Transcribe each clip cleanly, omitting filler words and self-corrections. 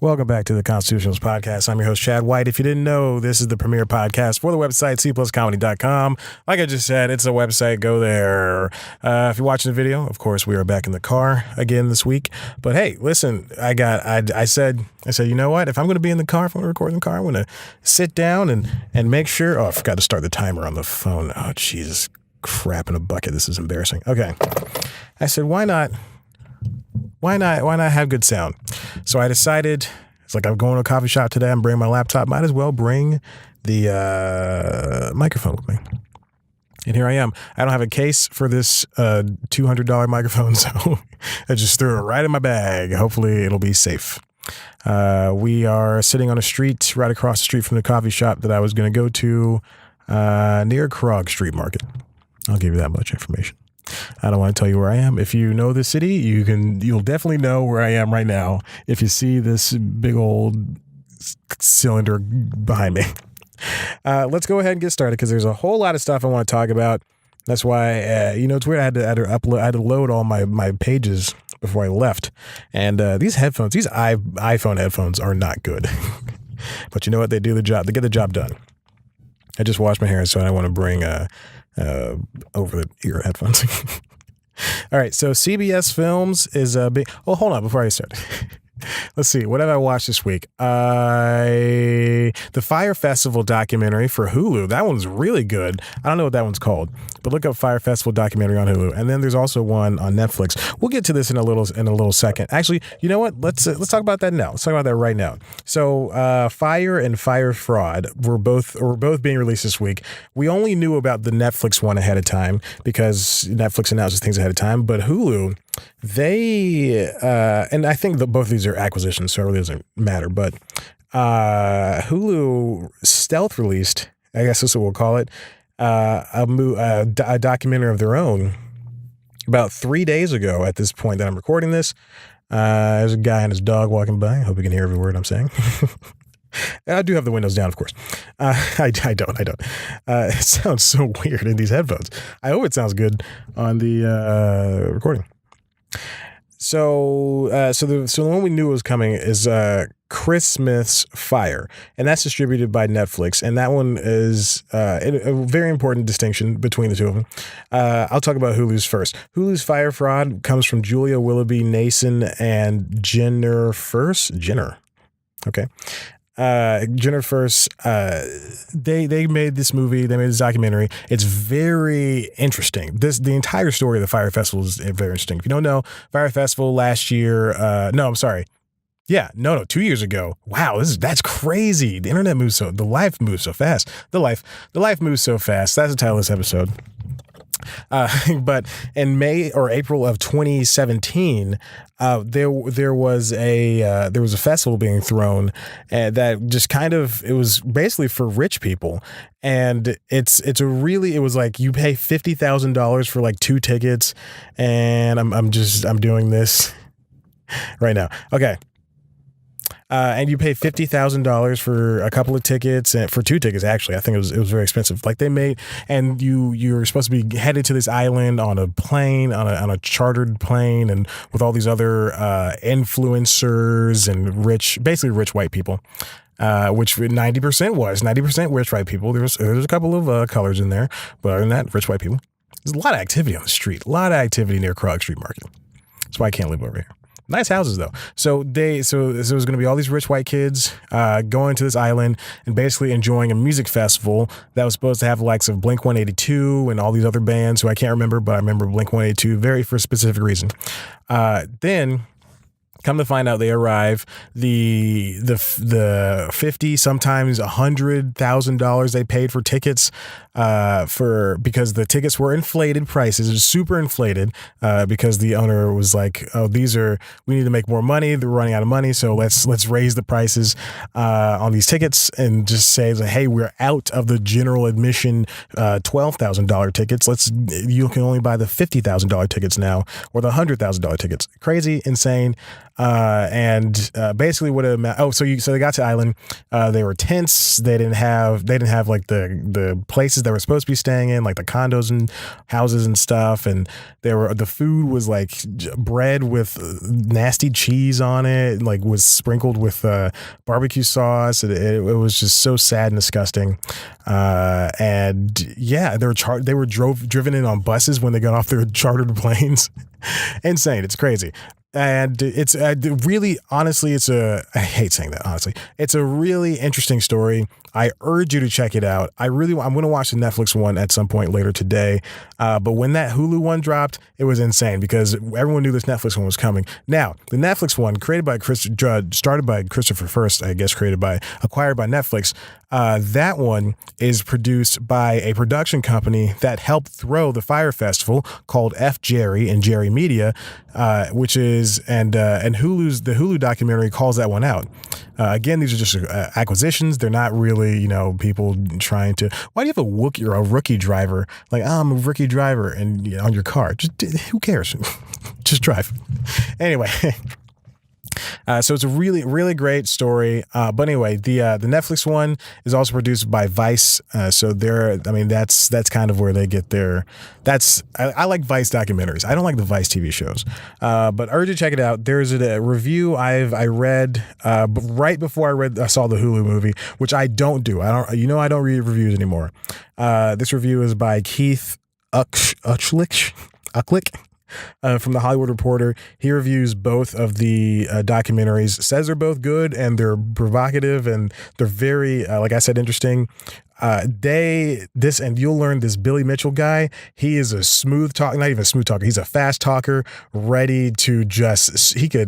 Welcome back to the Constitutionalist Podcast. I'm your host, Chad White. If you didn't know, this is the premier podcast for the website, cpluscomedy.com. Like I just said, it's a website. Go there. If you're watching the video, of course, we are back in the car again this week. But hey, listen, I said, you know what? If I'm going to be in the car, if I'm going to record in the car, I'm going to sit down and make sure. Oh, I forgot to start the timer on the phone. Oh, Jesus, crap in a bucket. This is embarrassing. Okay. I said, why not have good sound? So I decided, it's like I'm going to a coffee shop today. I'm bringing my laptop. Might as well bring the microphone with me. And here I am. I don't have a case for this $200 microphone, so I just threw it right in my bag. Hopefully it'll be safe. We are sitting on a street right across the street from the coffee shop that I was going to go to near Krog Street Market. I'll give you that much information. I don't want to tell you where I am. If you know the city, you'll definitely know where I am right now if you see this big old cylinder behind me. Let's go ahead and get started because there's a whole lot of stuff I want to talk about. That's why, it's weird. I had to load all my pages before I left. And these headphones, these iPhone headphones are not good. But you know what? They do the job. They get the job done. I just washed my hair, so I don't want to bring over the ear headphones. All right, so CBS Films is a big. Oh, hold on before I start. Let's see. What have I watched this week? The Fyre Festival documentary for Hulu. That one's really good. I don't know what that one's called, but look up Fyre Festival documentary on Hulu. And then there's also one on Netflix. We'll get to this in a little second. Actually, you know what? Let's talk about that now. Let's talk about that right now. So, Fyre and Fyre Fraud were both being released this week. We only knew about the Netflix one ahead of time because Netflix announces things ahead of time, but Hulu, they and I think that both of these are acquisitions, so it really doesn't matter. But Hulu stealth released, I guess that's what we'll call it, a documentary of their own about 3 days ago. At this point that I'm recording this, there's a guy and his dog walking by. I hope you can hear every word I'm saying. I do have the windows down, of course. I don't. It sounds so weird in these headphones. I hope it sounds good on the recording. So the one we knew was coming is Chris Smith's Fyre, and that's distributed by Netflix. And that one is a very important distinction between the two of them. I'll talk about Hulu's first. Hulu's Fyre Fraud comes from Julia Willoughby Nason and Jenner. Okay. Jenner First, they made this movie, they made this documentary. It's very interesting. The entire story of the Fyre Festival is very interesting. If you don't know, Fyre Festival last year, 2 years ago. Wow, that's crazy. The internet moves the life moves so fast. The life moves so fast. That's the title of this episode. But in May or April of 2017, there was a festival being thrown that just it was basically for rich people, and it was like you pay $50,000 for like 2 tickets, and I'm doing this right now. Okay. And you pay $50,000 for a couple of tickets, and for 2 tickets, actually. I think it was very expensive. Like and you're supposed to be headed to this island on a plane, on a chartered plane, and with all these other influencers and basically rich white people, which 90% rich white people. There's a couple of colors in there, but other than that, rich white people. There's a lot of activity on the street, a lot of activity near Krog Street Market. That's why I can't live over here. Nice houses though. So it was going to be all these rich white kids going to this island and basically enjoying a music festival that was supposed to have the likes of Blink-182 and all these other bands who I can't remember, but I remember Blink-182 for a specific reason. Then come to find out, they arrive. The $50,000, sometimes $100,000 they paid for tickets because the tickets were inflated prices. It was super inflated because the owner was like, "Oh, we need to make more money. They're running out of money, so let's raise the prices on these tickets and just say, hey, we're out of the general admission $12,000 tickets. You can only buy the $50,000 tickets now or the $100,000 tickets." Crazy, insane. And basically what so they got to the island. They were tents. They didn't have like the places that were supposed to be staying in, like the condos and houses and stuff. And the food was like bread with nasty cheese on it, like was sprinkled with barbecue sauce. It was just so sad and disgusting. And yeah, they were driven in on buses when they got off their chartered planes. Insane. It's crazy. And it's really, honestly, I hate saying that, honestly. It's a really interesting story. I urge you to check it out. I'm going to watch the Netflix one at some point later today. But when that Hulu one dropped, it was insane because everyone knew this Netflix one was coming. Now, the Netflix one, started by Christopher First, I guess, acquired by Netflix. That one is produced by a production company that helped throw the Fyre Festival called F. Jerry and Jerry Media, which is, and the Hulu documentary calls that one out. Again, these are just acquisitions. They're not really, people trying to, why do you have a rookie driver? Like, I'm a rookie driver and on your car. Just, who cares? Just drive. Anyway. So it's a really, really great story. But anyway, the Netflix one is also produced by Vice. So that's kind of where they get their, I like Vice documentaries. I don't like the Vice TV shows. But I urge you to check it out. There's a review I read, right before I saw the Hulu movie, which I don't do. I don't read reviews anymore. This review is by Keith Ucklick. From the Hollywood Reporter. He reviews both of the documentaries, says they're both good and they're provocative and they're very, like I said, interesting. And you'll learn this Billy Mitchell guy. He is a smooth talker, not even a smooth talker. He's a fast talker, ready to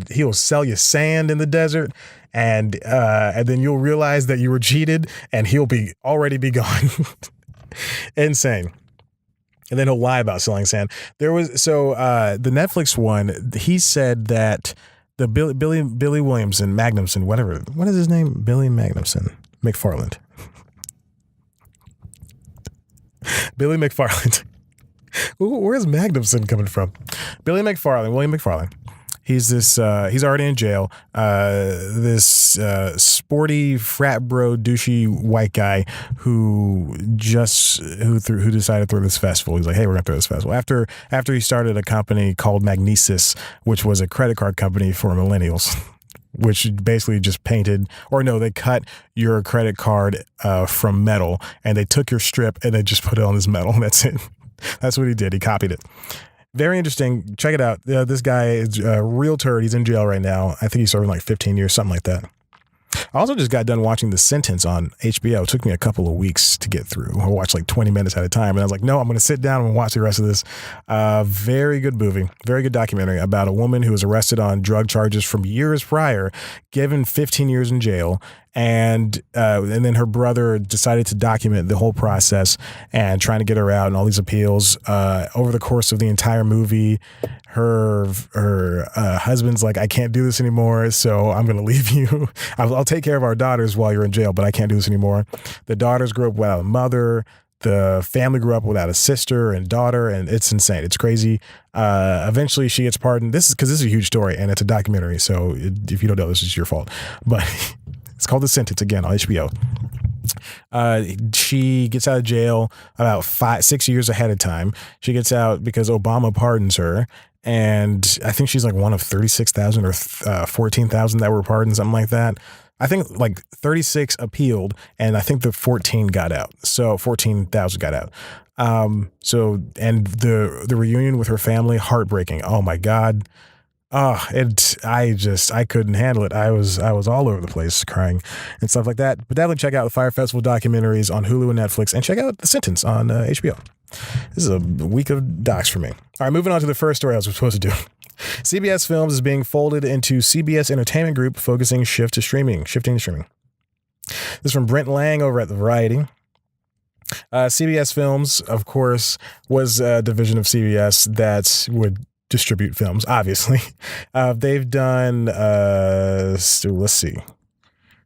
he'll sell you sand in the desert. And then you'll realize that you were cheated and he'll already be gone. Insane. And then he'll lie about selling sand. The Netflix one, he said that the Billy Williamson, Magnumson, whatever, what is his name? Billy Magnumson, McFarland. Billy McFarland. Where's Magnumson coming from? William McFarland. He's already in jail. This sporty frat bro, douchey white guy who decided to throw this festival. He's like, hey, we're gonna throw this festival. After he started a company called Magnesis, which was a credit card company for millennials, which basically just they cut your credit card from metal and they took your strip and they just put it on this metal. That's it. That's what he did. He copied it. Very interesting. Check it out. This guy is a real turd. He's in jail right now. I think he's serving like 15 years, something like that. I also just got done watching The Sentence on HBO. It took me a couple of weeks to get through. I watched like 20 minutes at a time. And I was like, no, I'm going to sit down and watch the rest of this. Very good movie. Very good documentary about a woman who was arrested on drug charges from years prior, given 15 years in jail. And then her brother decided to document the whole process and trying to get her out and all these appeals. Over the course of the entire movie, her husband's like, I can't do this anymore, so I'm going to leave you. I'll take care of our daughters while you're in jail, but I can't do this anymore. The daughters grew up without a mother. The family grew up without a sister and daughter, and it's insane. It's crazy. Eventually, she gets pardoned. This is a huge story, and it's a documentary, so if you don't know, this is your fault. But it's called The Sentence, again, on HBO. She gets out of jail about 5-6 years ahead of time. She gets out because Obama pardons her. And I think she's like one of 36,000 or 14,000 that were pardoned, something like that. I think like 36 appealed, and I think the 14 got out. So 14,000 got out. And the reunion with her family, heartbreaking. Oh my God. I couldn't handle it. I was all over the place crying and stuff like that. But definitely check out the Fyre Festival documentaries on Hulu and Netflix, and check out The Sentence on HBO. This is a week of docs for me. All right, moving on to the first story I was supposed to do. CBS Films is being folded into CBS Entertainment Group, shifting to streaming. This is from Brent Lang over at The Variety. CBS Films, of course, was a division of CBS that would distribute films, obviously. They've done, let's see.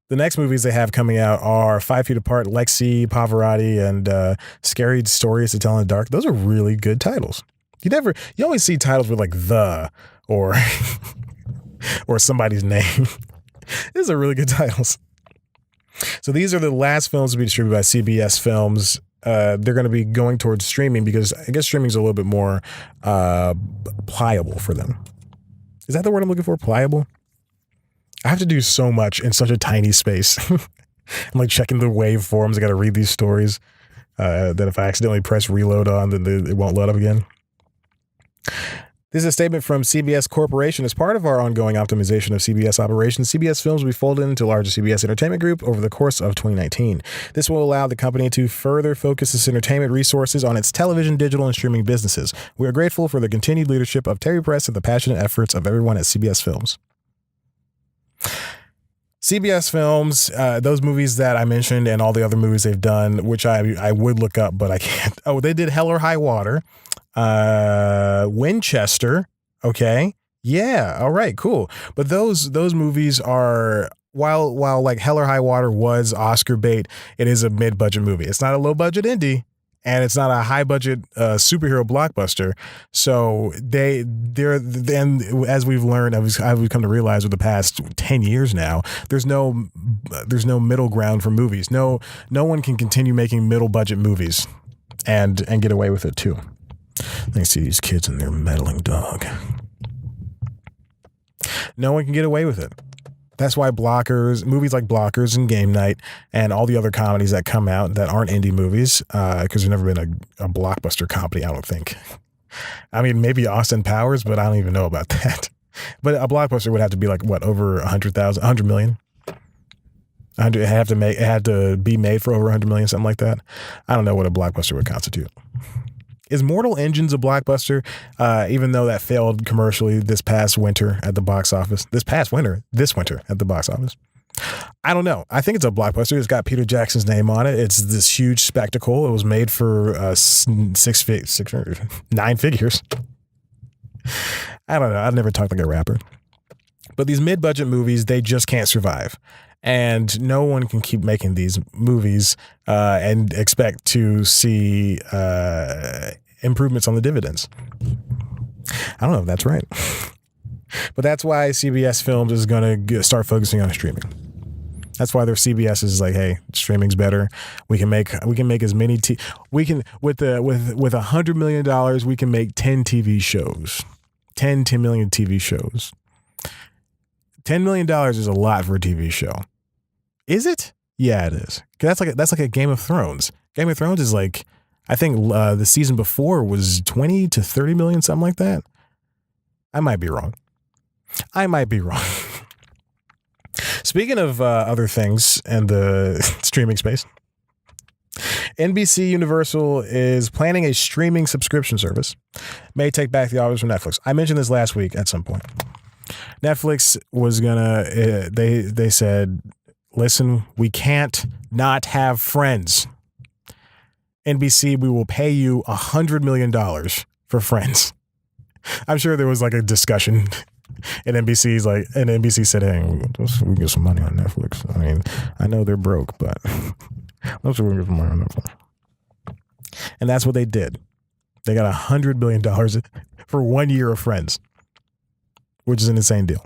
The next movies they have coming out are 5 Feet Apart, Lexi, Pavarotti, and Scary Stories to Tell in the Dark. Those are really good titles. You always see titles with like the or or somebody's name. These are really good titles. So these are the last films to be distributed by CBS Films. They're going to be going towards streaming because I guess streaming is a little bit more pliable for them. Is that the word I'm looking for? Pliable? I have to do so much in such a tiny space. I'm like checking the waveforms. I got to read these stories that if I accidentally press reload on, then it won't load up again. This is a statement from CBS Corporation. As part of our ongoing optimization of CBS operations, CBS Films will be folded into the larger CBS Entertainment Group over the course of 2019. This will allow the company to further focus its entertainment resources on its television, digital, and streaming businesses. We are grateful for the continued leadership of Terry Press and the passionate efforts of everyone at CBS Films. CBS Films, those movies that I mentioned and all the other movies they've done, which I would look up, but I can't. Oh, they did Hell or High Water. Winchester. Okay. Yeah. All right, cool. But those movies are, while like Hell or High Water was Oscar bait, it is a mid-budget movie. It's not a low-budget indie and it's not a high-budget superhero blockbuster. So they're then, as we've learned, as we've come to realize over the past 10 years now, there's no middle ground for movies. No one can continue making middle-budget movies and get away with it too. Thanks to these kids and their meddling dog. No one can get away with it. That's why movies like Blockers and Game Night and all the other comedies that come out that aren't indie movies, because there's never been a blockbuster comedy, I don't think. I mean, maybe Austin Powers, but I don't even know about that. But a blockbuster would have to be like, what, over 100 million? It had to be made for over 100 million, something like that. I don't know what a blockbuster would constitute. Is Mortal Engines a blockbuster? Even though that failed commercially this winter at the box office. This winter at the box office. I don't know. I think it's a blockbuster. It's got Peter Jackson's name on it. It's this huge spectacle. It was made for 9 figures. I don't know. I've never talked like a rapper. But these mid-budget movies, they just can't survive. And no one can keep making these movies and expect to see improvements on the dividends. I don't know if that's right. But that's why CBS Films is going to start focusing on streaming. That's why their CBS is like, hey, streaming's better. We can make as many we can with $100 million, we can make 10 TV shows. 10 million TV shows. $10 million is a lot for a TV show. Is it? Yeah, it is. That's like a Game of Thrones. Game of Thrones is like, I think the season before was 20 to 30 million, something like that. I might be wrong. Speaking of other things and the streaming space, NBCUniversal is planning a streaming subscription service. May take back the offers from Netflix. I mentioned this last week at some point. Netflix was gonna, they said, listen, we can't not have Friends. NBC, we will pay you $100 million for Friends. I'm sure there was like a discussion and NBC said, hey, we can get some money on Netflix. I mean, I know they're broke, but let's see if we can get some money on Netflix. And that's what they did. They got $100 million for 1 year of Friends, which is an insane deal.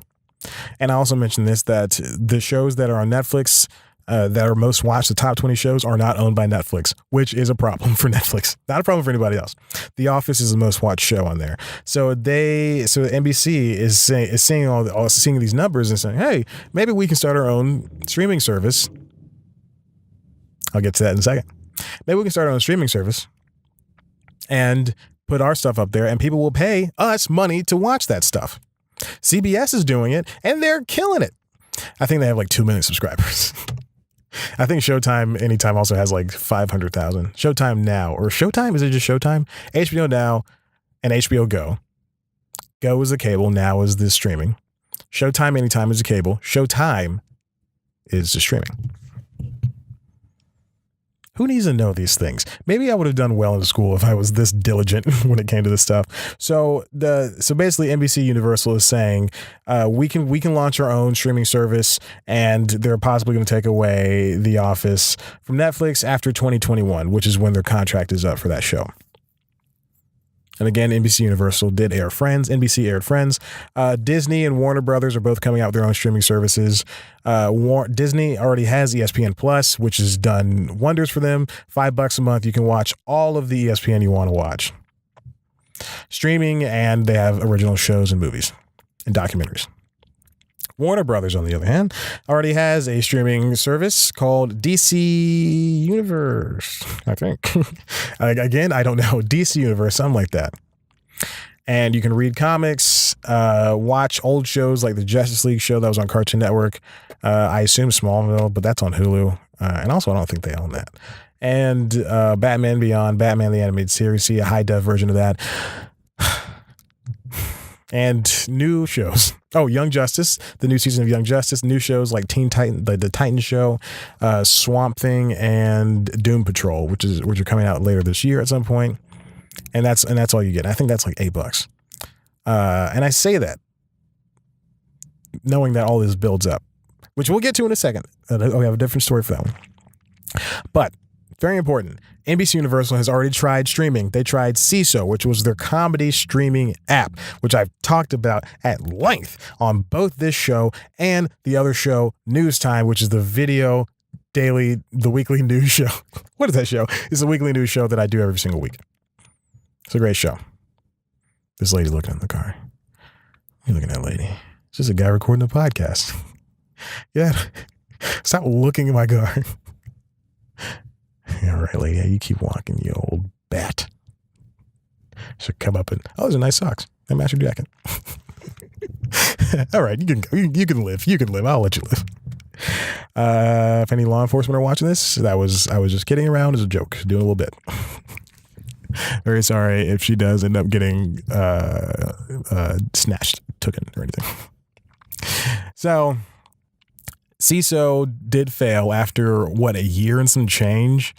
And I also mentioned this, that the shows that are on Netflix that are most watched, the top 20 shows, are not owned by Netflix, which is a problem for Netflix. Not a problem for anybody else. The Office is the most watched show on there. So NBC is seeing these numbers and saying, hey, maybe we can start our own streaming service. I'll get to that in a second. Maybe we can start our own streaming service and put our stuff up there, and people will pay us money to watch that stuff. CBS is doing it, and they're killing it. I think they have like 2 million subscribers. I think Showtime Anytime also has like 500,000. Showtime Now, or Showtime? Is it just Showtime? HBO Now and HBO Go. Go is the cable. Now is the streaming. Showtime Anytime is the cable. Showtime is the streaming. Who needs to know these things? Maybe I would have done well in school if I was this diligent when it came to this stuff. So basically NBCUniversal is saying we can launch our own streaming service, and they're possibly going to take away The Office from Netflix after 2021, which is when their contract is up for that show. And again, NBC Universal did air Friends. NBC aired Friends. Disney and Warner Brothers are both coming out with their own streaming services. Disney already has ESPN Plus, which has done wonders for them. $5 a month, you can watch all of the ESPN you want to watch. Streaming, and they have original shows and movies and documentaries. Warner Brothers, on the other hand, already has a streaming service called DC Universe, I think. Again, I don't know. DC Universe, something like that. And you can read comics, watch old shows like the Justice League show that was on Cartoon Network. I assume Smallville, but that's on Hulu. And also, I don't think they own that. And Batman Beyond, Batman the Animated Series, see a high-def version of that. And new shows. Oh, Young Justice, the new season of Young Justice. New shows like Teen Titan, the Titan Show, Swamp Thing, and Doom Patrol, which are coming out later this year at some point. And that's all you get. I think that's like $8. And I say that knowing that all this builds up, which we'll get to in a second. We have a different story for that one. But very important. NBC Universal has already tried streaming. They tried CISO, which was their comedy streaming app, which I've talked about at length on both this show and the other show, News Time, which is the weekly news show. What is that show? It's a weekly news show that I do every single week. It's a great show. This lady looking in the car. You looking at that lady? It's just a guy recording a podcast. Yeah. Stop looking at my car. All right, lady, you keep walking, you old bat. Should come up and, those are nice socks. That match your jacket. All right, you can go. You can live. You can live. I'll let you live. If any law enforcement are watching this, I was just kidding around as a joke, doing a little bit. Very sorry if she does end up getting snatched, taken, or anything. So, CISO did fail after a year and some change,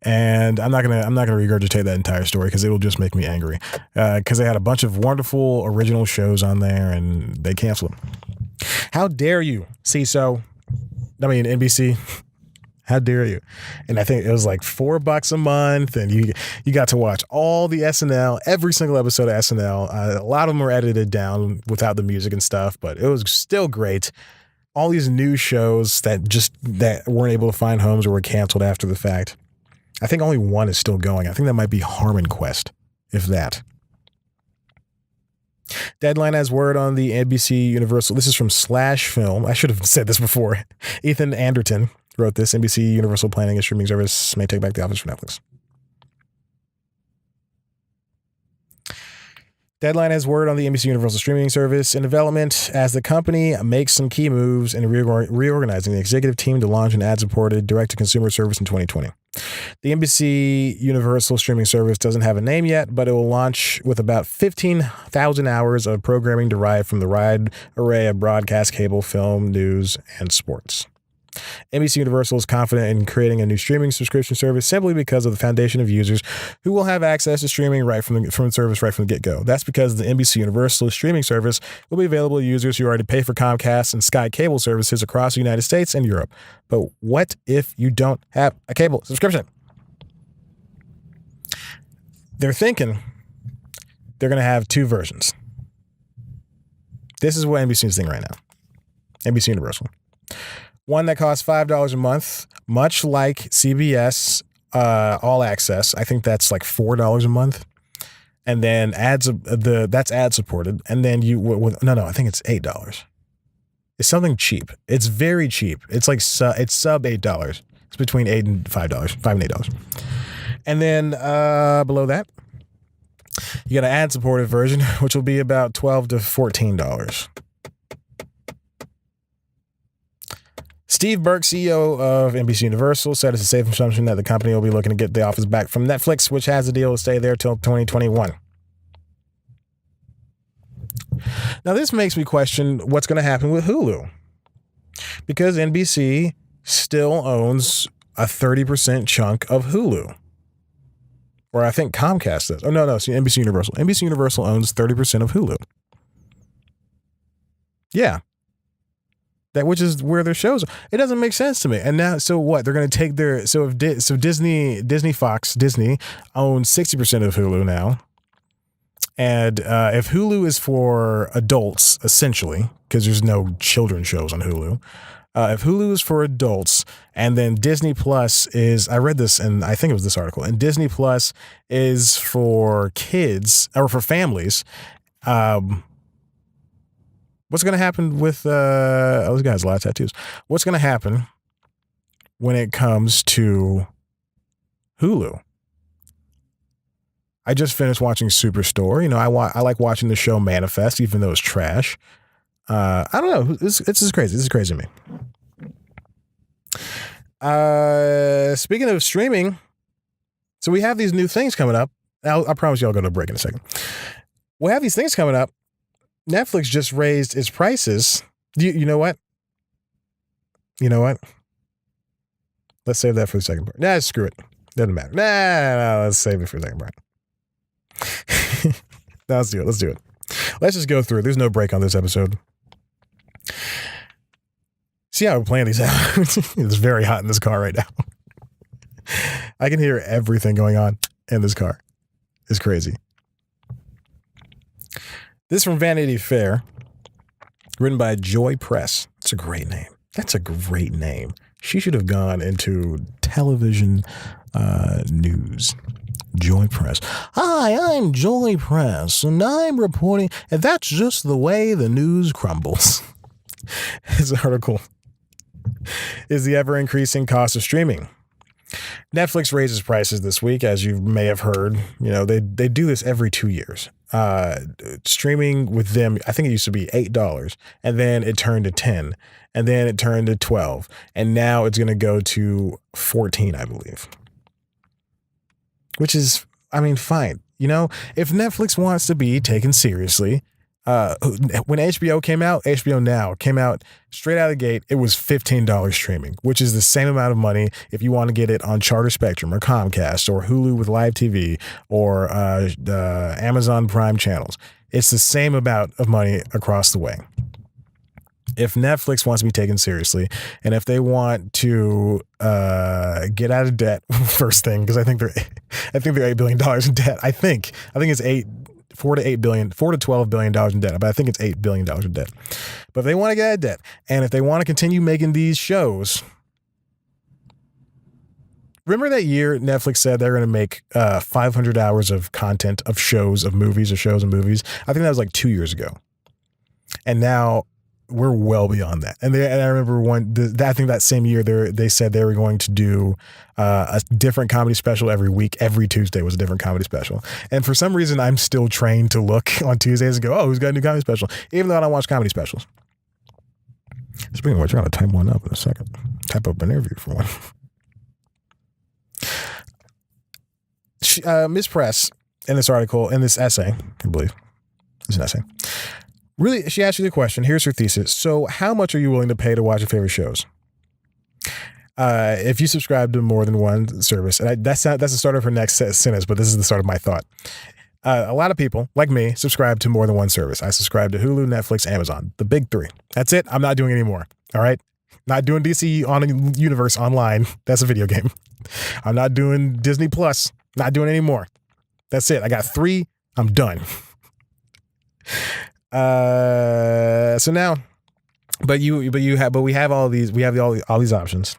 and I'm not gonna regurgitate that entire story because it'll just make me angry. Because they had a bunch of wonderful original shows on there, and they canceled them. How dare you, CISO? I mean NBC. How dare you? And I think it was like $4 a month, and you got to watch all the SNL, every single episode of SNL. A lot of them were edited down without the music and stuff, but it was still great. All these new shows that weren't able to find homes or were canceled after the fact. I think only one is still going. I think that might be Harmon Quest, if that. Deadline has word on the NBC Universal. This is from Slash Film. I should have said this before. Ethan Anderton wrote this. NBC Universal planning a streaming service may take back The Office for Netflix. Deadline has word on the NBC Universal streaming service in development as the company makes some key moves in reorganizing the executive team to launch an ad-supported direct-to-consumer service in 2020. The NBC Universal streaming service doesn't have a name yet, but it will launch with about 15,000 hours of programming derived from the wide array of broadcast, cable, film, news, and sports. NBC Universal is confident in creating a new streaming subscription service simply because of the foundation of users who will have access to streaming right from the service right from the get-go. That's because the NBC Universal streaming service will be available to users who already pay for Comcast and Sky cable services across the United States and Europe. But what if you don't have a cable subscription? They're thinking they're going to have two versions. This is what NBC is thinking right now. NBC Universal. One that costs $5 a month, much like CBS All Access. I think that's like $4 a month, and then that's ad supported. And then I think it's $8. It's something cheap. It's very cheap. It's like it's sub $8. It's between $8 and $5, $5 and $8. And then below that, you got an ad supported version, which will be about $12 to $14. Steve Burke, CEO of NBC Universal, said it's a safe assumption that the company will be looking to get The Office back from Netflix, which has a deal to stay there till 2021. Now, this makes me question what's going to happen with Hulu, because NBC still owns a 30% chunk of Hulu. Or I think Comcast does. Oh, no, see, NBC Universal. NBC Universal owns 30% of Hulu. Yeah. Which is where their shows are. It doesn't make sense to me. And now, so what? They're going to take Disney owns 60% of Hulu now. And if Hulu is for adults, essentially, because there's no children's shows on Hulu, if Hulu is for adults, and then Disney Plus is, I read this, and I think it was this article, and Disney Plus is for kids, or for families, what's going to happen with, this guy has a lot of tattoos. What's going to happen when it comes to Hulu? I just finished watching Superstore. You know, I like watching the show Manifest, even though it's trash. I don't know. This is crazy. This is crazy to me. Speaking of streaming, so we have these new things coming up. I promise you I'll go to a break in a second. We have these things coming up. Netflix just raised its prices. You know what? You know what? Let's save that for the second part. Nah, screw it. Doesn't matter. Nah, let's save it for the second part. No, let's do it. Let's just go through it. There's no break on this episode. See how we're playing these out? It's very hot in this car right now. I can hear everything going on in this car. It's crazy. This is from Vanity Fair, written by Joy Press. It's a great name. That's a great name. She should have gone into television news. Joy Press. Hi, I'm Joy Press, and I'm reporting, and that's just the way the news crumbles. This article is the ever-increasing cost of streaming. Netflix raises prices this week, as you may have heard. You know, they do this every 2 years. Streaming with them, I think it used to be $8, and then it turned to $10, and then it turned to $12, and now it's going to go to $14, I believe. Which is, I mean, fine. You know, if Netflix wants to be taken seriously, when HBO Now came out straight out of the gate, it was $15 streaming, which is the same amount of money if you want to get it on Charter Spectrum or Comcast or Hulu with live TV or Amazon Prime channels. It's the same amount of money across the way. If Netflix wants to be taken seriously, and if they want to get out of debt, first thing, because I think they're $8 billion in debt. I think it's $4 to $12 billion in debt, but I think it's $8 billion in debt. But if they want to get out of debt, and if they want to continue making these shows, remember that year Netflix said they're going to make 500 hours of content of shows and movies. I think that was like 2 years ago, and now we're well beyond that. And I remember I think that same year they said they were going to do a different comedy special every week. Every Tuesday was a different comedy special. And for some reason, I'm still trained to look on Tuesdays and go, oh, who's got a new comedy special? Even though I don't watch comedy specials. Speaking of which, I'm going to type one up in a second. Type up an interview for one. Ms. Press, in this article, in this essay, I believe, it's an essay. Really, she asked you the question. Here's her thesis. So how much are you willing to pay to watch your favorite shows? If you subscribe to more than one service, and that's the start of her next sentence, but this is the start of my thought. A lot of people, like me, subscribe to more than one service. I subscribe to Hulu, Netflix, Amazon, the big three. That's it. I'm not doing any more. All right. Not doing DC Online. That's a video game. I'm not doing Disney Plus. Not doing any more. That's it. I got 3. I'm done. So now, we have all these options,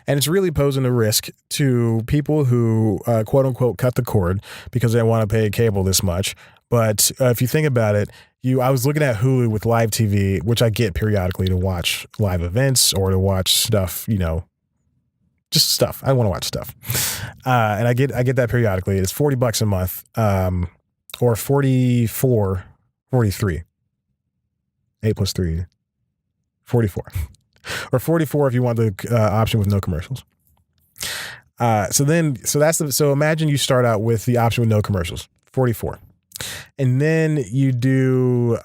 and it's really posing a risk to people who quote unquote cut the cord because they want to pay cable this much. But if you think about it, I was looking at Hulu with live TV, which I get periodically to watch live events or to watch stuff, just stuff. I want to watch stuff. And I get that periodically. It's $40 a month, or 43. 8 plus 3, 44. Or 44 if you want the option with no commercials. So imagine you start out with the option with no commercials, 44. And then you do,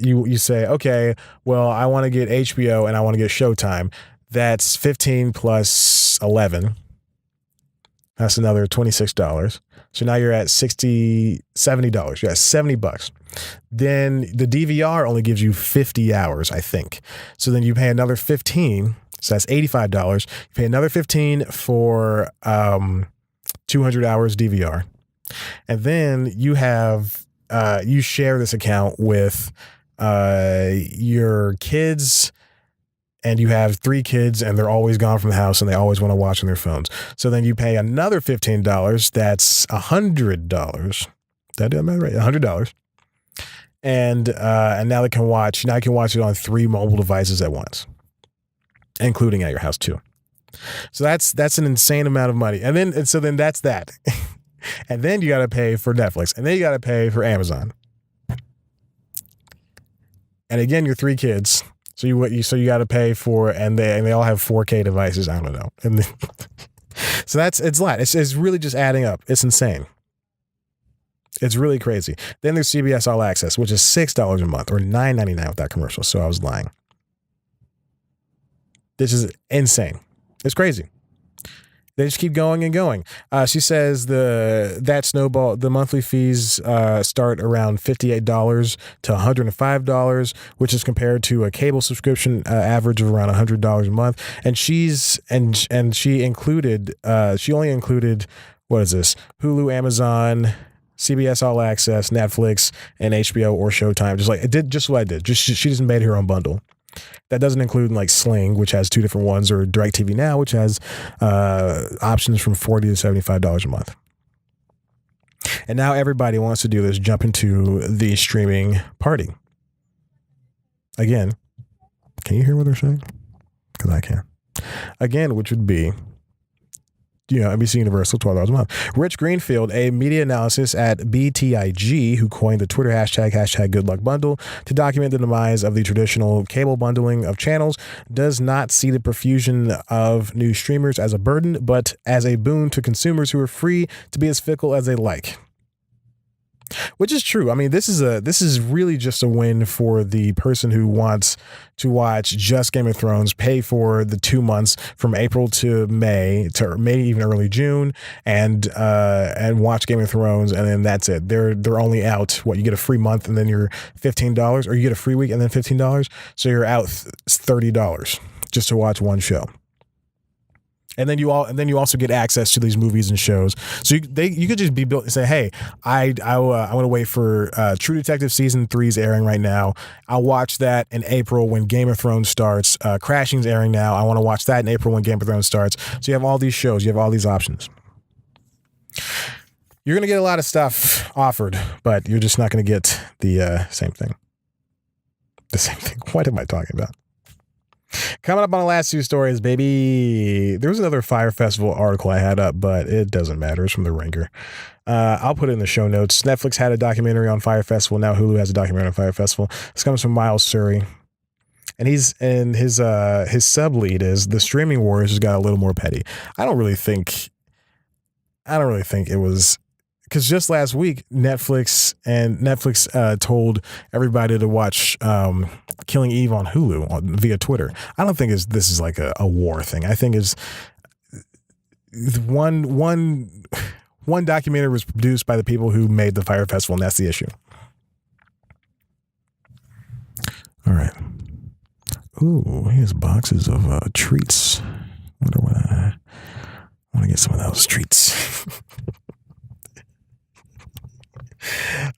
you say, okay, well, I want to get HBO and I want to get Showtime. That's 15 plus 11. That's another $26. So now you're at $70. You're at $70. Then the DVR only gives you 50 hours, I think. So then you pay another 15. So that's $85. You pay another 15 for 200 hours DVR. And then you have you share this account with your kids, and you have 3 kids and they're always gone from the house and they always want to watch on their phones. So then you pay another $15. That's $100. Did I do that math right? $100. And now they can watch. Now you can watch it on 3 mobile devices at once, including at your house too. So that's an insane amount of money. And then that's that. And then you got to pay for Netflix, and then you got to pay for Amazon. And again, your 3 kids. So you got to pay for, and they all have 4K devices. I don't know. And then, so it's a lot. It's really just adding up. It's insane. It's really crazy. Then there's CBS All Access, which is $6 a month or $9.99 with that commercial. So I was lying. This is insane. It's crazy. They just keep going and going. She says the monthly fees start around $58 to $105, which is compared to a cable subscription average of around $100 a month. And she only included, what is this? Hulu, Amazon, CBS All Access, Netflix, and HBO or Showtime. Just what I did. She just made her own bundle. That doesn't include like Sling, which has 2 different ones, or DirecTV Now, which has options from $40 to $75 a month. And now everybody wants to do is jump into the streaming party. Again, can you hear what they're saying? Because I can. Again, which would be, NBCUniversal, $12 a month. Rich Greenfield, a media analyst at BTIG, who coined the Twitter hashtag #GoodLuckBundle to document the demise of the traditional cable bundling of channels, does not see the profusion of new streamers as a burden, but as a boon to consumers who are free to be as fickle as they like. Which is true. I mean, this is really just a win for the person who wants to watch just Game of Thrones, pay for the 2 months from April to May, to maybe even early June, and watch Game of Thrones, and then that's it. They're only out you get a free month and then you're $15, or you get a free week and then $15, so you're out $30 just to watch one show. And then you also get access to these movies and shows. So you could just be built and say, hey, I want to wait for True Detective season 3's airing right now. I'll watch that in April when Game of Thrones starts. Crashing's airing now. I want to watch that in April when Game of Thrones starts. So you have all these shows. You have all these options. You're going to get a lot of stuff offered, but you're just not going to get the same thing. The same thing. What am I talking about? Coming up on the last 2 stories, baby. There was another Fyre Festival article I had up, but it doesn't matter. It's from The Ringer. I'll put it in the show notes. Netflix had a documentary on Fyre Festival. Now Hulu has a documentary on Fyre Festival. This comes from Miles Surrey. And his sub lead is the streaming wars just got a little more petty. I don't really think it was, because just last week Netflix told everybody to watch Killing Eve on Hulu via Twitter. I don't think this is like a war thing. I think it's one documentary was produced by the people who made the Fyre Festival, and that's the issue. All right. Ooh, here's boxes of treats. Wonder what I want to get some of those treats.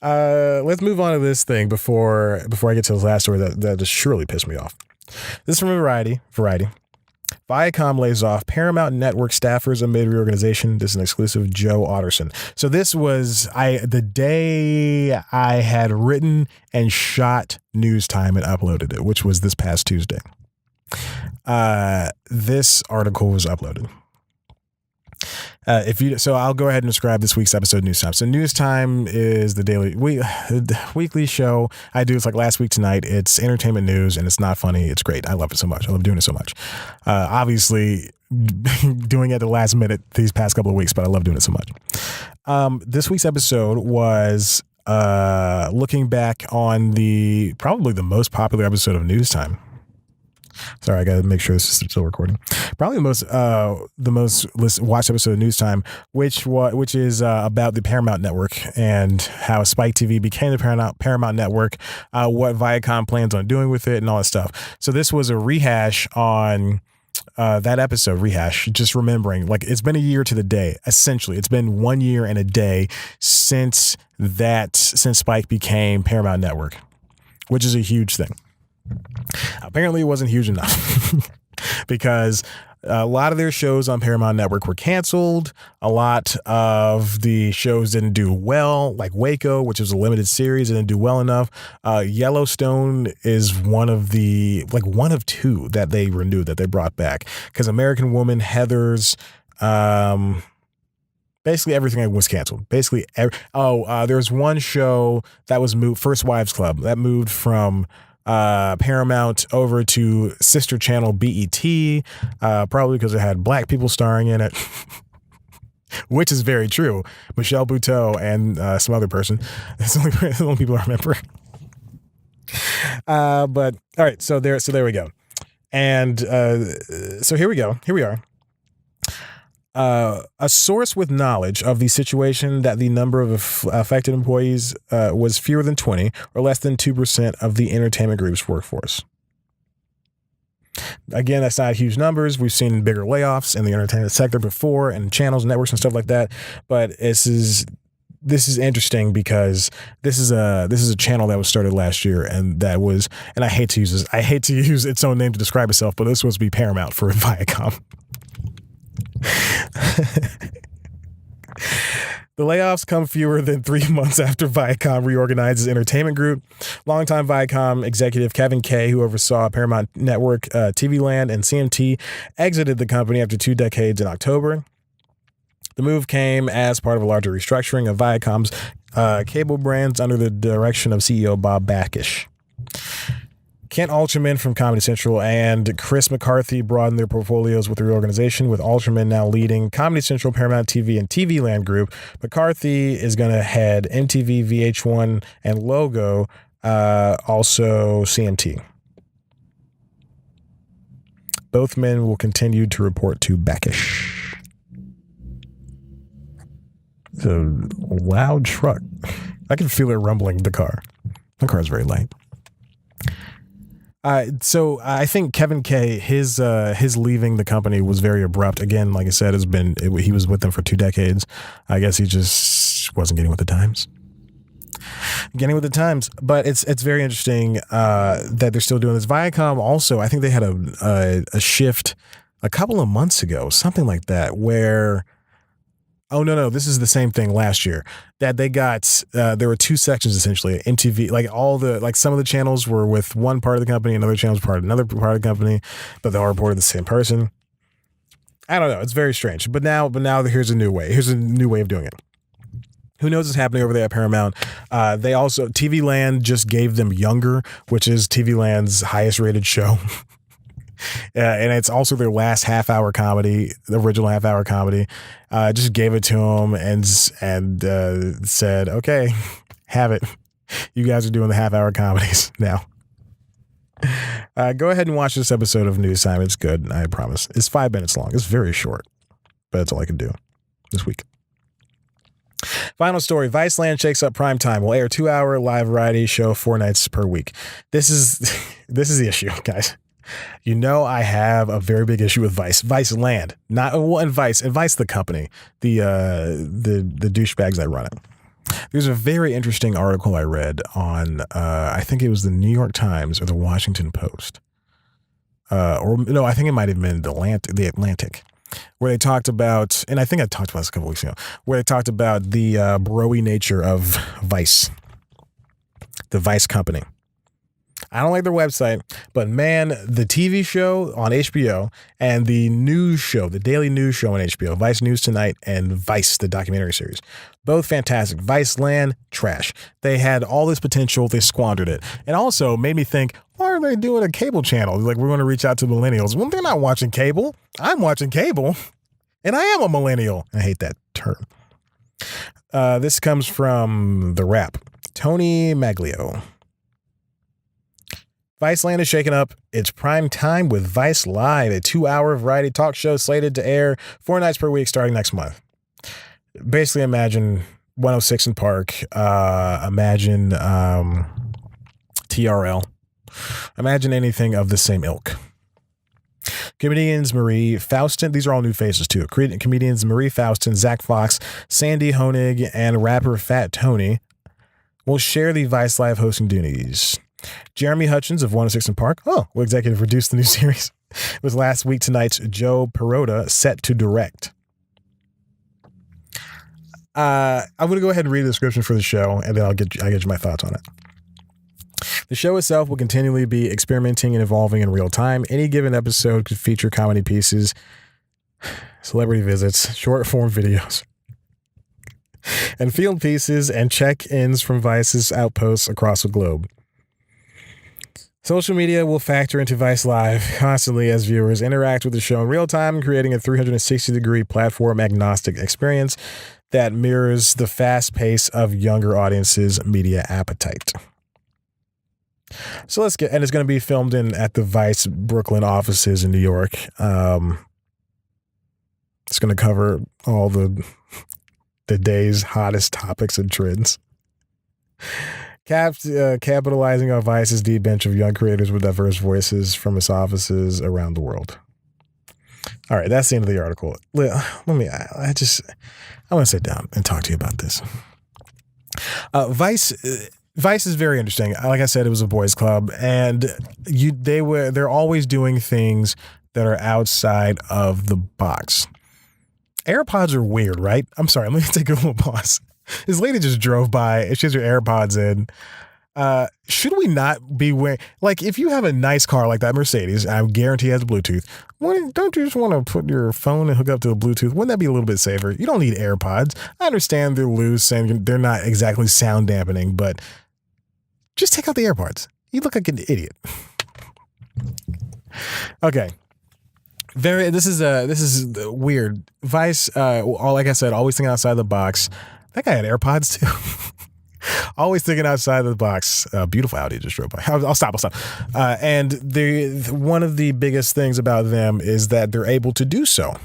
Let's move on to this thing before I get to the last story that just surely pissed me off. This is from Variety. Viacom lays off Paramount Network staffers amid reorganization. This is an exclusive, Joe Otterson. So this was the day I had written and shot News Time and uploaded it, which was this past Tuesday. This article was uploaded. So I'll go ahead and describe this week's episode of News Time. So News Time is the weekly show I do. It's like last week tonight. It's entertainment news and it's not funny. It's great. I love it so much. I love doing it so much. Obviously doing it at the last minute these past couple of weeks, but I love doing it so much. This week's episode was looking back on probably the most popular episode of News Time. Sorry, I got to make sure this is still recording. Probably the most watched episode of News Time, which is about the Paramount Network and how Spike TV became the Paramount Network, what Viacom plans on doing with it, and all that stuff. So this was a rehash on that episode rehash, just remembering, like, it's been a year to the day. Essentially, it's been 1 year and a day since Spike became Paramount Network, which is a huge thing. Apparently, it wasn't huge enough because a lot of their shows on Paramount Network were canceled. A lot of the shows didn't do well, like Waco, which was a limited series, didn't do well enough. Yellowstone is one of two that they renewed, that they brought back. Because American Woman, Heathers, basically everything was canceled. Basically, there was one show that was moved, First Wives Club, that moved from Paramount over to sister channel BET, probably because it had black people starring in it, which is very true. Michelle Buteau and some other person. That's the only people I remember. But all right, so there we go. And so here we go. Here we are. A source with knowledge of the situation that the number of affected employees was fewer than 20 or less than 2% of the entertainment group's workforce. Again, that's not huge numbers. We've seen bigger layoffs in the entertainment sector before, and channels, networks, and stuff like that. But this is interesting because this is a channel that was started last year, and I hate to use its own name to describe itself, but this was to be Paramount for Viacom. The layoffs come fewer than 3 months after Viacom reorganized its entertainment group. Longtime Viacom executive Kevin Kay, who oversaw Paramount Network, TV Land, and CMT, exited the company after 2 decades in October. The move came as part of a larger restructuring of Viacom's cable brands under the direction of CEO Bob Bakish. Kent Alterman from Comedy Central and Chris McCarthy broadened their portfolios with the reorganization, with Alterman now leading Comedy Central, Paramount TV, and TV Land Group. McCarthy is going to head MTV, VH1, and Logo, also CMT. Both men will continue to report to Bakish. It's a loud truck. I can feel it rumbling the car. The car is very light. So I think Kevin Kay, his leaving the company was very abrupt. Again, like I said, he was with them for 2 decades. I guess he just wasn't getting with the times. But it's very interesting that they're still doing this. Viacom also, I think they had a shift a couple of months ago, something like that, where. Oh, no, this is the same thing last year that they got. There were 2 sections essentially. MTV, some of the channels were with one part of the company, another channel was part of another part of the company, but they all reported the same person. I don't know. It's very strange. But now here's a new way. Here's a new way of doing it. Who knows what's happening over there at Paramount? They also, TV Land just gave them Younger, which is TV Land's highest rated show. And it's also their last half-hour comedy, the original half-hour comedy. Just gave it to them and said, okay, have it. You guys are doing the half-hour comedies now. Go ahead and watch this episode of News Time. It's good, I promise. It's 5 minutes long. It's very short, but that's all I can do this week. Final story. Viceland shakes up primetime. Will air 2-hour live variety show 4 nights per week. This is the issue, guys. You know, I have a very big issue with Viceland, and Vice the company, the douchebags that run it. There's a very interesting article I read on, I think it was the New York Times or the Washington Post, I think it might have been the Atlantic, where they talked about, and I think I talked about this a couple weeks ago, where they talked about the bro-y nature of Vice, the Vice company. I don't like their website, but man, the TV show on HBO and the news show, the daily news show on HBO, Vice News Tonight and Vice, the documentary series, both fantastic. Viceland, trash. They had all this potential. They squandered it. And also made me think, why are they doing a cable channel? Like, we're going to reach out to millennials. Well, they're not watching cable. I'm watching cable, and I am a millennial. I hate that term. This comes from The Wrap. Tony Maglio. Viceland is shaken up. It's prime time with Vice Live, a 2-hour variety talk show slated to air 4 nights per week starting next month. Basically, imagine 106 in Park. Imagine TRL. Imagine anything of the same ilk. Comedians Marie Faustin, these are all new faces too. Comedians Marie Faustin, Zach Fox, Sandy Honig, and rapper Fat Tony will share the Vice Live hosting duties. Jeremy Hutchins of 106 and Park, will executive produce the new series. With last week tonight's Joe Perota set to direct. I'm going to go ahead and read the description for the show, and then I'll get you my thoughts on it. The show itself will continually be experimenting and evolving in real time. Any given episode could feature comedy pieces, celebrity visits, short form videos, and field pieces and check-ins from Vice's outposts across the globe. Social media will factor into Vice Live constantly as viewers interact with the show in real time, creating a 360-degree platform agnostic experience that mirrors the fast pace of younger audiences' media appetite. So let's and it's going to be filmed at the Vice Brooklyn offices in New York. It's going to cover all the day's hottest topics and trends. Capitalizing on Vice's deep bench of young creators with diverse voices from its offices around the world. All right, that's the end of the article. I want to sit down and talk to you about this. Vice is very interesting. Like I said, it was a boys' club, and they're always doing things that are outside of the box. AirPods are weird, right? I'm sorry. Let me take a little pause. This lady just drove by and she has her AirPods in. Should we not be wearing, like, if you have a nice car like that Mercedes, I guarantee it has Bluetooth. Don't you just want to put your phone and hook up to the Bluetooth? Wouldn't that be a little bit safer? You don't need AirPods. I understand they're loose and they're not exactly sound dampening, but just take out the AirPods. You look like an idiot. Okay. This is weird. Vice, like I said, always thinking outside the box. That guy had AirPods too. Always thinking outside the box. Beautiful Audi just drove by. I'll stop. And one of the biggest things about them is that they're able to do so.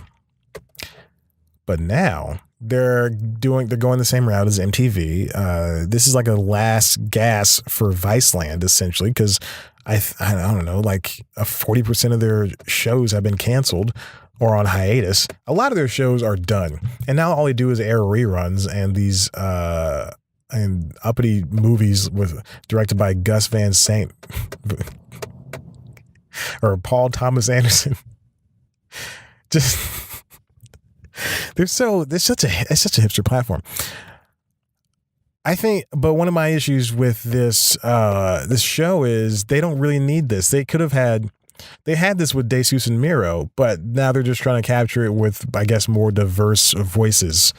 But now they're going the same route as MTV. This is like a last gas for Viceland, essentially, because I don't know, like 40% of their shows have been canceled or on hiatus. A lot of their shows are done, and now all they do is air reruns and these and uppity movies directed by Gus Van Sant or Paul Thomas Anderson. Just it's such a hipster platform. I think, but one of my issues with this show is they don't really need this. They had this with Jesus and Miro, but now they're just trying to capture it with, I guess, more diverse voices.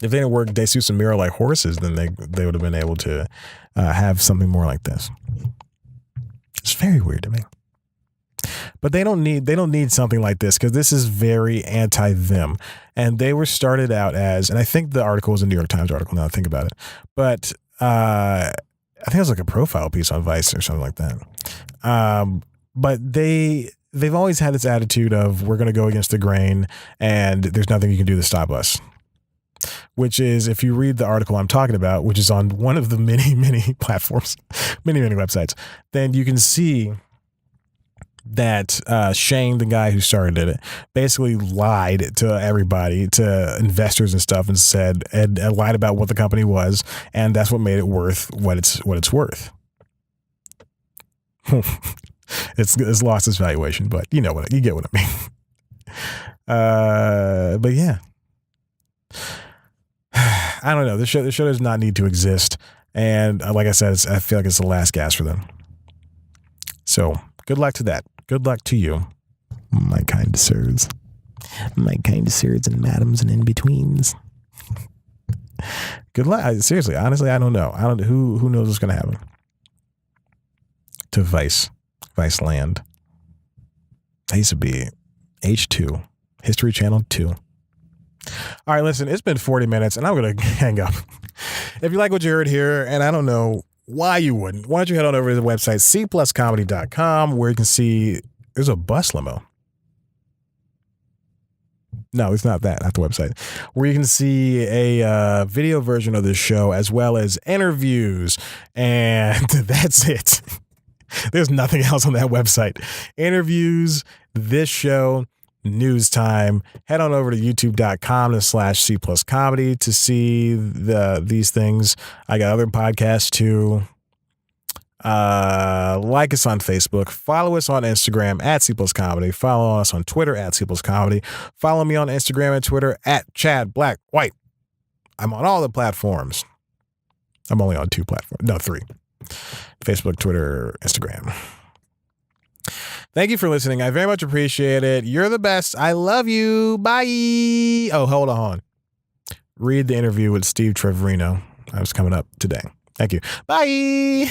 If they didn't work Jesus and Miro like horses, then they would have been able to have something more like this. It's very weird to me. But they don't need something like this because this is very anti-them. And they were started out as, and I think the article was a New York Times article now I think about it, but I think it was like a profile piece on Vice or something like that. But they've always had this attitude of we're going to go against the grain and there's nothing you can do to stop us. Which is, if you read the article I'm talking about, which is on one of the many platforms, many websites, then you can see that Shane, the guy who started it, basically lied to everybody, to investors and stuff, and lied about what the company was, and that's what made it worth what it's worth. It's lost its valuation, but you get what I mean. But yeah. I don't know. The show does not need to exist. And like I said, I feel like it's the last gas for them. So good luck to that. Good luck to you, my kind sirs. My kind sirs and madams and in-betweens. Good luck. Seriously, honestly, I don't know. Who knows what's going to happen to Viceland. I used to be H2, History Channel 2. All right, listen, it's been 40 minutes and I'm going to hang up. If you like what you heard here, and I don't know why you wouldn't, why don't you head on over to the website cpluscomedy.com where you can see there's a bus limo. No, it's not that, not the website. Where you can see a video version of this show as well as interviews. And that's it. There's nothing else on that website. Interviews, this show, news time. Head on over to youtube.com/C plus comedy to see these things. I got other podcasts too. Like us on Facebook. Follow us on Instagram @C plus comedy. Follow us on Twitter @C plus comedy. Follow me on Instagram and Twitter @Chad Black White. I'm on all the platforms. I'm only on 2 platforms. No, 3. Facebook, Twitter, Instagram. Thank you for listening. I very much appreciate it. You're the best. I love you. Bye. Oh, hold on. Read the interview with Steve Trevorino. That was coming up today. Thank you. Bye.